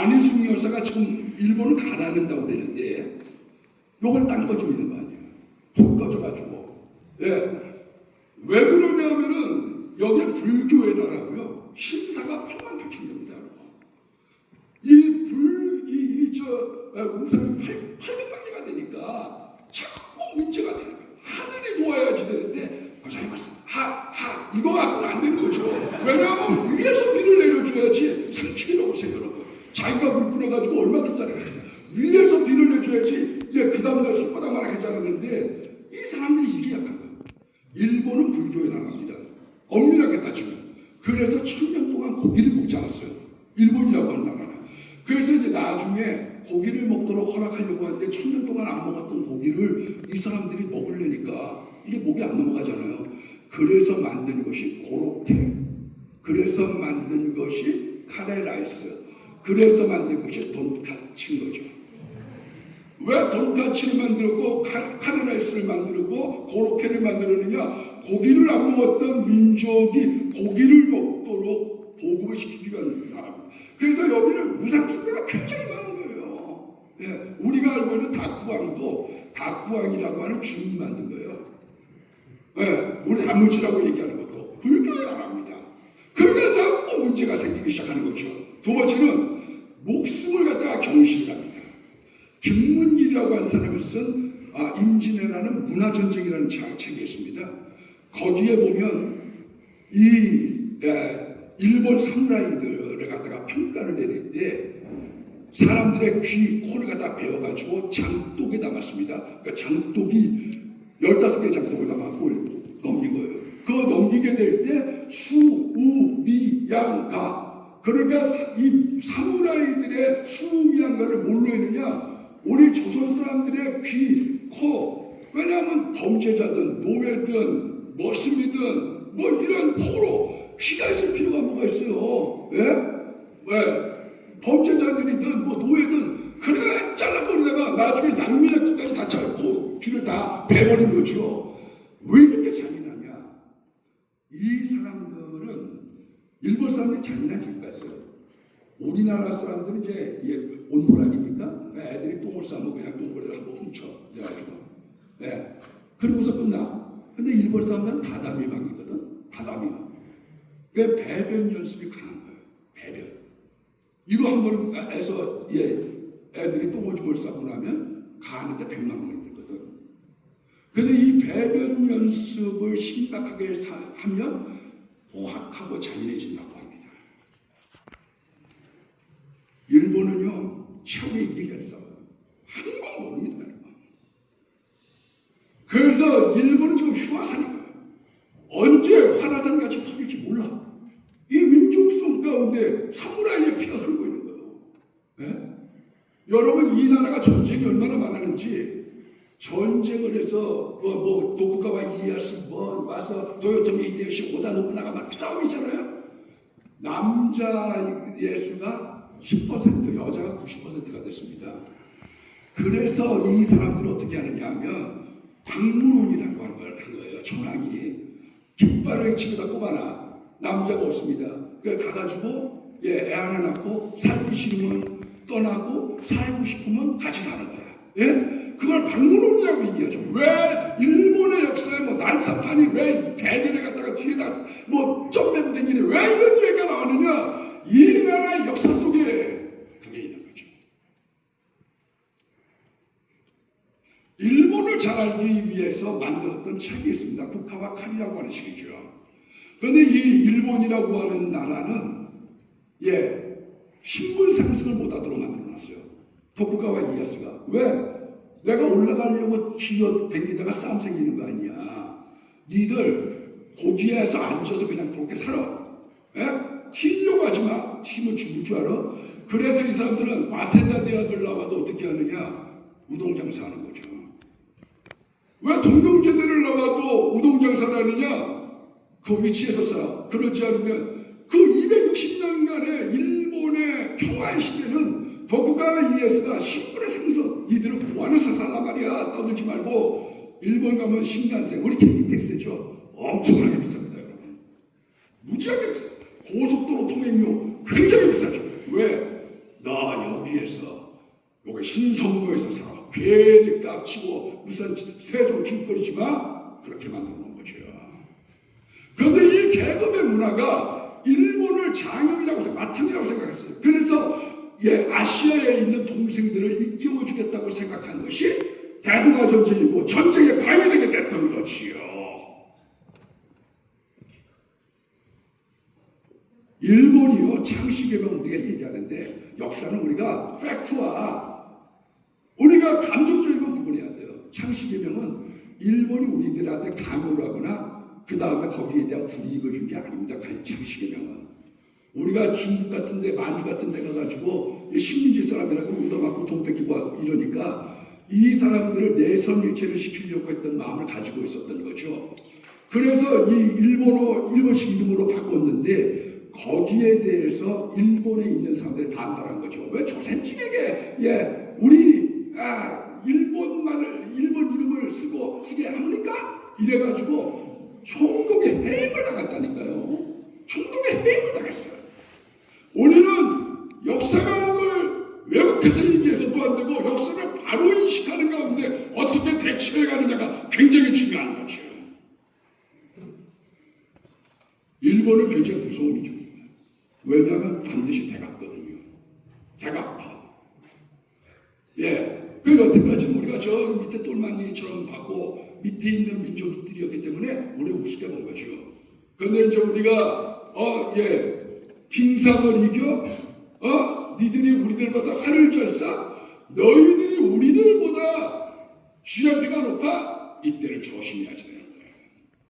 안희숙 여사가 지금 일본을 가라앉는다고 그러는데 요번에 땅 꺼지고 있는 거 아니에요. 푹 꺼져가지고. 예. 왜 그러냐면은 여기에 불교의 나라고요. 신사가 88,000명입니다. 우상이 800만 개가 되니까 자꾸 문제가 되는 거예요. 하늘이 도와야지 되는데 고장이 말씀 이거 갖고는 안 되는 거죠. 왜냐하면 위에서 비를 내려줘야지 상축이 넘으세요 여러분. 자기가 물 뿌려가지고 얼마든지 잘하겠습니다. 위에서 비를 내줘야지. 그 다음날 손바닥만 이렇게 자랐는데 이 사람들이 이게 약한 거예요. 일본은 불교에 나갑니다. 엄밀하게 따지면. 그래서 1000년 동안 고기를 먹지 않았어요. 일본이라고 하는 나라는. 그래서 이제 나중에 고기를 먹도록 허락하려고 하는데 1000년 동안 안 먹었던 고기를 이 사람들이 먹으려니까 이게 목이 안 넘어가잖아요. 그래서 만든 것이 고로케, 그래서 만든 것이 카레라이스, 그래서 만든 것이 돈까츠인 거죠. 왜 돈까츠를 만들었고 카레라이스를 만들었고 고로케를 만들었느냐? 고기를 안 먹었던 민족이 고기를 먹도록 보급을 시키기 위한 나라입니다. 그래서 여기는 우상 숭배가 굉장히 많은 거예요. 예, 우리가 알고 있는 닭구왕도 닭구왕이라고 하는 주인이 만든 거예요. 예, 우리 단무지라고 얘기하는 것도 불교의 나라입니다. 그러니까 자꾸 문제가 생기기 시작하는 거죠. 두 번째는 목숨을 갖다가 경시를 합니다. 김문일이라고 하는 사람이 쓴 임진왜란은 문화전쟁이라는 책이 있습니다. 거기에 보면 일본 사무라이들을 갖다가 평가를 내릴 때 사람들의 귀, 코를 갖다 베어가지고 장독에 담았습니다. 그러니까 장독이 15개의 장독을 담아 그걸 넘긴 거예요. 그거 넘기게 될 때 수, 우, 미, 양, 가. 그러니까 이 사무라이들의 수, 미, 양, 가를 뭘로 했느냐? 우리 조선 사람들의 귀, 코. 왜냐하면 범죄자든 노예든 머슴이든 뭐 이런 코로 피가 있을 필요가 뭐가 있어요? 예? 왜? 범죄자들이든 뭐 노예든 그러니까 잘라버리다가 나중에 낭민의 코까지 다 잘고 귀를 다 베버린 거죠. 왜 이렇게 잔인하냐? 이 사람들은 일본 사람들이 잔인한 이유가 있어요. 우리나라 사람들은 이제 온돌 아닙니까? 애들이 똥을 싸면 그냥 똥볼을 한번 훔쳐. 그래가지고. 네. 그러고서 끝나. 근데 일본 사람들은 다다미망이거든. 다다미망. 왜 배변 연습이 강한 거예요. 배변. 이거 한 번 해서 애들이 똥오줌을 싸고 나면 가는데 100만 원이 들거든. 그런데 이 배변 연습을 심각하게 하면 고학하고 잔인해진다고 합니다. 일본은요 최후의 일이가 싸워요. 한 번 모릅니다. 그래서 일본은 지금 휴화산인 거예요. 언제 화라산 같이 터질지 몰라. 이 민족성 가운데 사무라이의 피가 흐르고 있는 거예요. 네? 여러분 이 나라가 전쟁이 얼마나 많았는지 전쟁을 해서 도쿠가와 이에야스 와서 도요토미 히데요시 오다 노부나가 막 싸움이잖아요. 남자 예수가 10% 여자가 90%가 됐습니다. 그래서 이 사람들은 어떻게 하느냐 하면 방문혼이라고 하는 걸 한 거예요. 천황이 깃발을 집에다 꼽아놔. 남자가 없습니다. 그래서 가가지고 애 하나 낳고 살기 싫으면 떠나고 살고 싶으면 같이 사는 거야. 예? 그걸 방문혼이라고 얘기하죠. 왜 일본의 역사에 난사판이 왜 배들을 갖다가 뒤에다 점 메고 다니냐? 왜 이런 얘기가 나오느냐? 이 나라의 역사 속에 그게 있는 거죠. 일본을 잘 알기 위해서 만들었던 책이 있습니다. 국화와 칼이라고 하는 책이죠. 그런데 이 일본이라고 하는 나라는 신분 상승을 못하도록 만들어놨어요. 도쿠가와 이에야스가. 왜? 내가 올라가려고 기어다니다가 싸움 생기는 거 아니야. 니들 거기에서 앉아서 그냥 그렇게 살아. 튀려고 하지 마. 튀면 죽을 줄 알아? 그래서 이 사람들은 와세다 대학을 나와도 어떻게 하느냐? 우동장사 하는 거죠. 왜 동명제대를 나와도 우동장사를 하느냐? 그 위치에서 사. 그렇지 않으면 그 260년간의 일본의 평화의 시대는 도쿠가와 이에야스가 신분의 상승 이들을 보완해서 살란 말이야. 떠들지 말고. 일본 가면 신간세 우리 KTX죠. 엄청나게 비쌉니다 여러분. 무지하게 비싸요. 고속도로 통행료 굉장히 비싸죠. 왜? 나 여기에서 요게 신성도에서 살아. 괜히 깝치고 무슨 세종 길거리지 마. 그렇게 만들어 놓은 거죠. 그런데 이 계급의 문화가 일본을 장형이라고 해서 마탕이라고 생각했어요. 그래서 아시아에 있는 동생들을 일깨워 주겠다고 생각한 것이 대동아 전쟁이고 전쟁에 방해되게 됐던 것이요. 일본이요, 창시개명 우리가 얘기하는데 역사는 우리가 팩트와 우리가 감정적이고 구분해야 돼요. 창시개명은 일본이 우리들한테 강요를 하거나 그 다음에 거기에 대한 불이익을 준 게 아닙니다. 창시개명은 우리가 중국 같은데 만주 같은데 가가지고 식민지 사람이라고 얻어맞고 돈 뺏기고 이러니까 이 사람들을 내선일체를 시키려고 했던 마음을 가지고 있었던 거죠. 그래서 이 일본식 이름으로 바꿨는데 거기에 대해서 일본에 있는 사람들이 반발한 거죠. 왜 조선직에게 우리 일본 이름을 쓰게 합니까? 이래가지고 총독의 해임을 당했다니까요. 총독의 해임을 당했어요. 우리는 역사가 하는 걸 왜곡해서 얘기해서도 안 되고 역사를 바로 인식하는 가운데 어떻게 대처해 가느냐가 굉장히 중요한 거죠. 일본은 굉장히 무서운 민족입니다. 왜냐하면 반드시 대각거든요. 대각파. 그래서 여태까지 우리가 저 밑에 똘마니처럼 받고 밑에 있는 민족들이었기 때문에 우리 우습게 본 거죠. 그런데 이제 우리가 김상을 이겨 니들이 우리들보다 하늘 절사 너희들이 우리들보다 GNP가 높아 이때를 조심해야지 돼요.